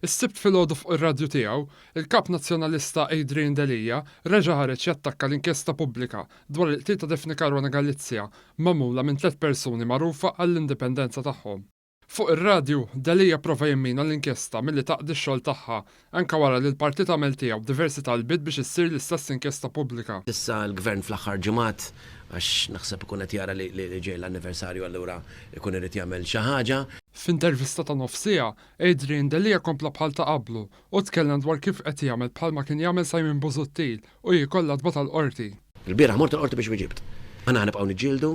Is-sibt filgħodu fuq ir-radju tiegħu, il-kap nazzjonalista Adrian Delija reġa' ħareġ jattakka l-inkjesta pubblika dwar il-qtil ta' Daphne Caruana Galizia magħmula minn 3 persuni magħrufa għall-indipendenza tagħhom. Fuq ir-radju, Delija prova jemmina l-inkjesta milli taqdi x-xogħol tagħha anke wara li l-partit għamel tiegħu diversi talbiet biex issir l-istess inkjesta pubblika. Issa l-gvern fl-aħħar ġimgħat għax naħseb ikun qed jara li ġej l-anniversarju allura ikun irid jagħmel xi ħaġa. F'intervista ta' nofsija, Adrian Delija kompla bħal ta' qablu u tkellem dwar kif qed jagħmel bħalma kien jagħmel Simon Busuttil u jkollha tbata l-qorti. Il-bieraħ mort l-qorti biex wiġibt. Aħna nibqgħu niġġieldu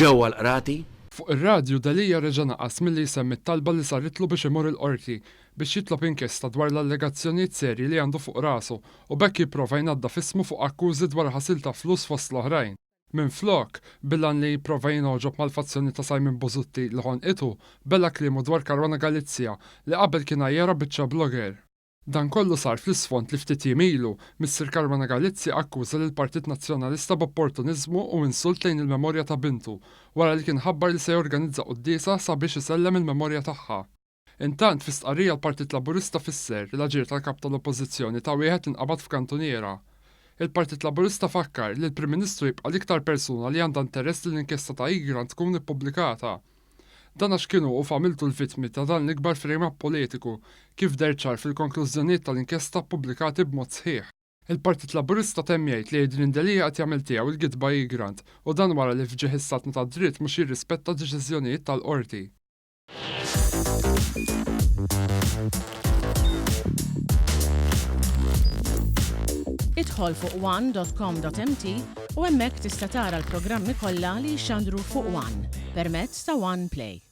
ġewwa l-qrati. Fuq ir-radju Delija reġa' naqas milli jsemmi t-talba li saritlu biex imur il-qorti biex jitlob inkjesta dwar l-allegazzjonijiet serji li għandu fuq rasu u bekk jipprova jnaddaf ismu fuq akkużi dwar ħasil ta' flus fost l-oħrajn. Minflok, billan li jipprova jinoġob mal-fazzjoni ta' Simon Busuttil li ħonqitu bella kliemu dwar Caruana Galizia li qabel kien għajjera biċċa blogger. Dan kollu sar fl-isfond li ftit jimilu, Mr. Caruana Galizia akkuża lill Partit Nazzjonalista b'opportuniżmu u insult lejn il-memorja ta' bintu, wara li kien ħabbar li se jorganizza qudiesa sabiex isellem il-memorja tagħha. Intant fi stqarrija l-Partit Laburista fisser l-aġir tal-kap tal-Oppożizzjoni ta' wieħed inqabad f'kantuniera. Il-Partit Laburista fakkar li l-Prim Ministru jibqa' l-iktar persuna li għandha interess li l-inkjesta ta' Egrant tkun ippubblikata. Dan għax kienu u familtu l-vittmi ta' dan l-ikbar frame-up politiku kif derċar fil-konklużjonijiet tal-inkjesta pubblikati b'mod sħiħ. Il-Partit Laburista temm jgħid li Adrian Delija qed jagħmel tiegħu il-gidba Egrant u dan wara li fġieħ is-statna ta' dritt mhux jirrispetta deċiżjonijiet tal-qorti. Idħol fuq one.com.mt u hemmhekk tista' tara l-programmi kollha li jxandru fuq One permezz ta' One Play.